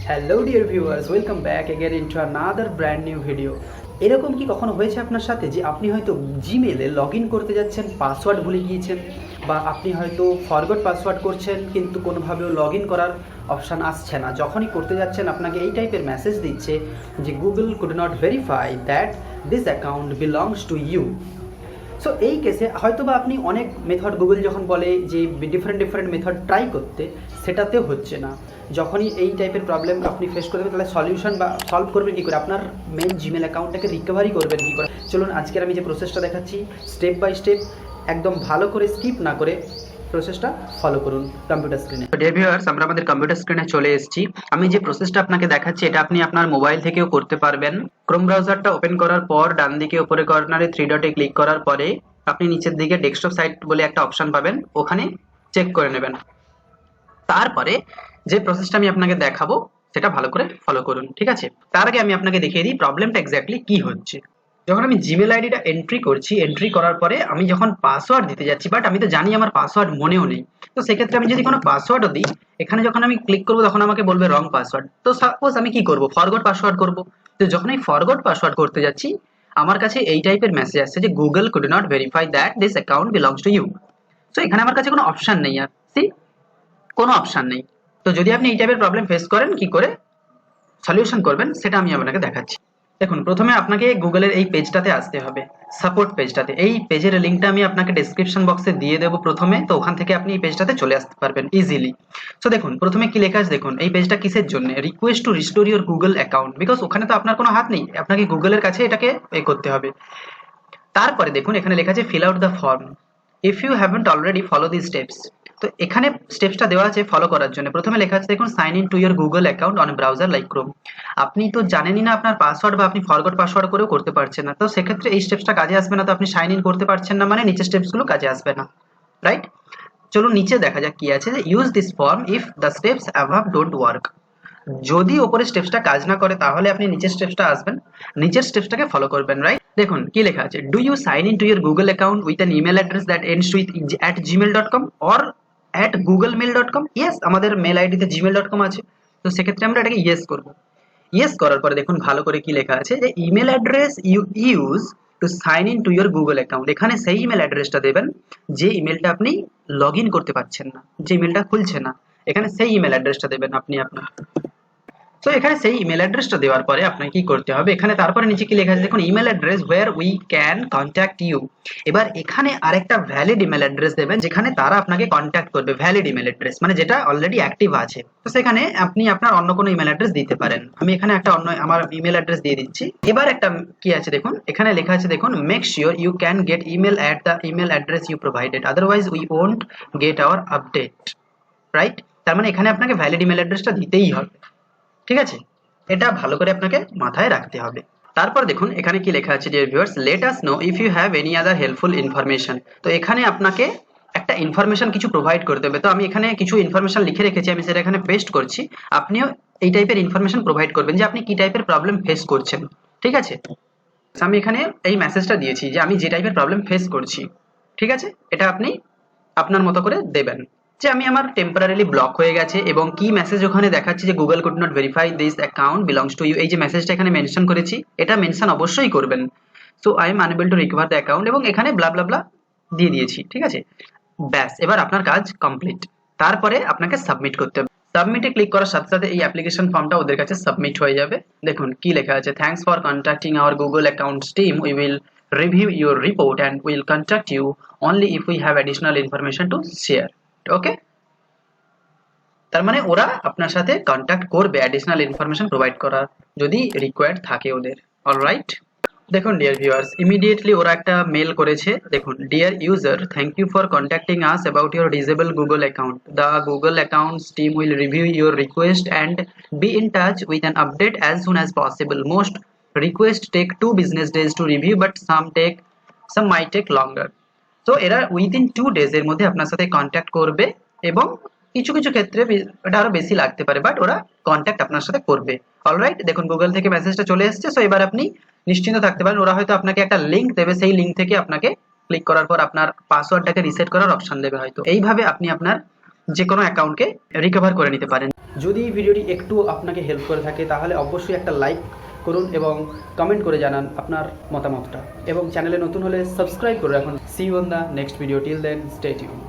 Hello dear viewers, welcome back again into another brand new video. এরকম কি কখনো হয়েছে আপনার সাথে যে আপনি হয়তো জিমেলে লগ ইন করতে যাচ্ছেন, পাসওয়ার্ড ভুলে গিয়েছেন, বা আপনি হয়তো ফরগট পাসওয়ার্ড করছেন কিন্তু কোনোভাবেও লগ ইন করার অপশান আসছে না। যখনই করতে যাচ্ছেন আপনাকে এই টাইপের মেসেজ দিচ্ছে যে Google could not verify that this account belongs to you. So এই কেসে হয়তো বা আপনি অনেক মেথড গুগল যখন বলে যে ডিফারেন্ট মেথড ট্রাই করতে, সেটাতেও হচ্ছে না। যখনই এই টাইপের প্রবলেম আপনি ফেস করবেন তাহলে সলিউশন বা সলভ করবেন কী করে, আপনার মেন জিমেল অ্যাকাউন্টটাকে রিকভারি করবেন কী করে, চলুন আজকের আমি যে প্রসেসটা দেখাচ্ছি স্টেপ বাই স্টেপ, একদম ভালো করে স্কিপ না করে প্রসেসটা ফলো করুন কম্পিউটার স্ক্রিনে। ডিয়ার ভিউয়ার্স, আমরা আমাদের কম্পিউটার স্ক্রিনে চলে এসেছি। আমি যে প্রসেসটা আপনাকে দেখাচ্ছি এটা আপনি আপনার মোবাইল থেকেও করতে পারবেন। ক্রোম ব্রাউজারটা ওপেন করার পর ডান দিকে উপরে কর্নারে 3 ডটে ক্লিক করার পরে আপনি নিচের দিকে ডেস্কটপ সাইট বলে একটা অপশন পাবেন, ওখানে চেক করে নেবেন। তারপরে যে প্রসেসটা আমি আপনাকে দেখাবো সেটা ভালো করে ফলো করুন, ঠিক আছে? তার আগে আমি আপনাকে দেখিয়ে দিই প্রবলেমটা এক্স্যাক্টলি কি হচ্ছে। যখন আমি জিমেল আইডিটা এন্ট্রি করছি, এন্ট্রি করার পরে আমি যখন পাসওয়ার্ড দিতে যাচ্ছি, বাট আমি তো জানি আমার পাসওয়ার্ড মনেও নেই। তো সেক্ষেত্রে আমি যদি কোনো পাসওয়ার্ডও দিই, এখানে যখন আমি ক্লিক করবো তখন আমাকে বলবে রং পাসওয়ার্ড। তো সাপোজ আমি কি করব, ফরগট পাসওয়ার্ড করব। তো যখন আমি ফরগট পাসওয়ার্ড করতে যাচ্ছি, আমার কাছে এই টাইপের মেসেজ আসছে যে Google could not verify that this account belongs to you. তো এখানে আমার কাছে কোনো অপশন নেই, আর সি কোনো অপশন নেই। তো যদি আপনি এই টাইপের প্রবলেম ফেস করেন, কি করে সলিউশন করবেন সেটা আমি আপনাকে দেখাচ্ছি। দেখুন, প্রথমে আপনাকে গুগলের এই পেজটাতে আসতে হবে, সাপোর্ট পেজটাতে। এই পেজের লিঙ্কটা আমি আপনাকে ডেসক্রিপশন বক্সে দিয়ে দেবো প্রথমে, তো ওখান থেকে আপনি এই পেজটাতে চলে আসতে পারবেন ইজিলি। সো দেখুন প্রথমে কি লেখা আছে, দেখুন এই পেজটা কিসের জন্য, request to restore your Google account, because ওখানে তো আপনার কোনো হাত নেই, আপনাকে গুগলের কাছে এটাকে করতে হবে। তারপরে দেখুন এখানে লেখা আছে fill out the form if you haven't already follow this steps. তো এখানে স্টেপসটা দেওয়া আছে ফলো করার জন্য। প্রথমে লেখা আছে দেখুন sign in to your Google account on browser like Chrome. আপনি তো জানেনই না আপনার পাসওয়ার্ড, বা আপনি ফরগট পাসওয়ার্ড করেও করতে পারছেন না, তো সেক্ষেত্রে এই স্টেপসটা কাজে আসবে না। তো আপনি সাইন ইন করতে পারছেন না মানে নিচের স্টেপসগুলো কাজে আসবে না, রাইট? চলুন নিচে দেখা যাক কি আছে, যে use this form if the steps অ্যাভাব don't work. যদি ওপরের স্টেপসটা কাজ না করে তাহলে আপনি নিচের স্টেপসটা আসবেন, নিচের স্টেপসটাকে ফলো করবেন, রাইট? দেখুন কি লেখা আছে, do you sign in to your Google account with an email address that ends with @gmail.com or @googlemail.com। Yes, আমাদের মেল আইডিতে gmail.com আছে, তো সেক্ষেত্রে আমরা এটাকে ইয়েস করব। ইয়েস করার পরে দেখুন ভালো করে কি লেখা আছে, যে email address you use to sign in to your Google account. এখানে সেই ইমেল অ্যাড্রেসটা দেবেন যে ইমেলটা আপনি লগ ইন করতে পারছেন না, যে ইমেলটা খুলছে না, এখানে সেই ইমেল অ্যাড্রেসটা দেবেন আপনি আপনার। তো এখানে সেই ইমেল অ্যাড্রেসটা দেওয়ার পরে আপনাকে কি করতে হবে, এখানে তারপরে নিচে কি লেখা আছে দেখুন, email address where we can contact you. এবার এখানে আরেকটা ভ্যালিড ইমেল অ্যাড্রেস দেবেন যেখানে তারা আপনাকে কন্ট্যাক্ট করবে, ভ্যালিড ইমেল অ্যাড্রেস মানে যেটা অলরেডি অ্যাক্টিভ আছে। তো সেখানে আপনি আপনার অন্য কোনো ইমেল অ্যাড্রেস দিতে পারেন। আমি এখানে একটা অন্য আমার ইমেল অ্যাড্রেস দিয়ে দিচ্ছি। এবার একটা কি আছে দেখুন, এখানে লেখা আছে দেখুন, make sure you can get email at the email address you provided, otherwise we won't get our update, right? তার মানে এখানে আপনাকে ভ্যালিড ইমেল অ্যাড্রেসটা দিতেই হবে, ঠিক আছে? এটা ভালো করে আপনাকে মাথায় রাখতে হবে। তারপর দেখুন এখানে কি লেখা আছে, dear viewers, let us know if you have any other helpful information. তো এখানে আপনাকে একটা ইনফরমেশন কিছু প্রোভাইড করতে হবে। তো আমি এখানে কিছু ইনফরমেশন লিখে রেখেছি, আমি সেটা এখানে পেস্ট করছি। আপনিও এই টাইপের ইনফরমেশন প্রোভাইড করবেন যে আপনি কি টাইপের প্রবলেম ফেস করছেন, ঠিক আছে? আমি এখানে এই মেসেজটা দিয়েছি যে আমি যে টাইপের প্রবলেম ফেস করছি, ঠিক আছে? এটা আপনি আপনার মতো করে দেবেন, যে আমি আমার টেম্পোরারিলি ব্লক হয়ে গেছে, এবং কি মেসেজ ওখানে দেখাচ্ছে যে Google could not verify this account belongs to you. এই যে মেসেজটা এখানে মেনশন করেছি, এটা মেনশন অবশ্যই করবেন। So I am unable to recover the account, এবং এখানে ব্লা ব্লা ব্লা দিয়ে দিয়েছি, ঠিক আছে? ব্যাস, এবার আপনার কাজ কমপ্লিট। তারপরে আপনাকে সাবমিট করতে হবে। সাবমিটে ক্লিক করার সাথে সাথে এই অ্যাপ্লিকেশন ফর্মটা ওদের কাছে সাবমিট হয়ে যাবে। দেখুন কি লেখা আছে, thanks for contacting our Google accounts team, we will review your report and will contact you only if we have additional information to share. Okay, তার মানে ওরা আপনার সাথে কন্ট্যাক্ট করবে অ্যাডিশনাল ইনফরমেশন প্রোভাইড করার যদি রিকোয়ার্ড থাকে ওদের। অলরাইট, দেখুন ডিয়ার ভিউয়ার্স, ইমিডিয়েটলি ওরা একটা মেল করেছে। দেখুন, dear user, thank you for contacting us about your disable Google account. The Google accounts team will review your request and be in touch with an update as soon as possible. Most request take 2 business days to review, but some might take longer. তো এরা within 2 days এর মধ্যে আপনার সাথে contact করবে, এবং কিছু কিছু ক্ষেত্রে এটা আরো বেশি লাগতে পারে, বাট ওরা কন্ট্যাক্ট আপনার সাথে করবে। অলরাইট, দেখুন গুগল থেকে মেসেজটা চলে এসেছে। সো এবার আপনি নিশ্চিন্ত থাকতে পারেন, ওরা হয়তো আপনাকে একটা লিঙ্ক দেবে, সেই লিঙ্ক থেকে আপনাকে ক্লিক করার পর আপনার পাসওয়ার্ডটাকে রিসেট করার অপশন দেবে হয়তো। এইভাবে আপনি আপনার যে কোনো অ্যাকাউন্টকে রিকভার করে নিতে পারেন। যদি এই ভিডিওটি একটু আপনাকে হেল্প করে থাকে তাহলে অবশ্যই একটা লাইক করুন এবং কমেন্ট করে জানান আপনার মতামতটা, এবং চ্যানেলে নতুন হলে সাবস্ক্রাইব করে রাখুন। See you on the next video, till then stay tuned.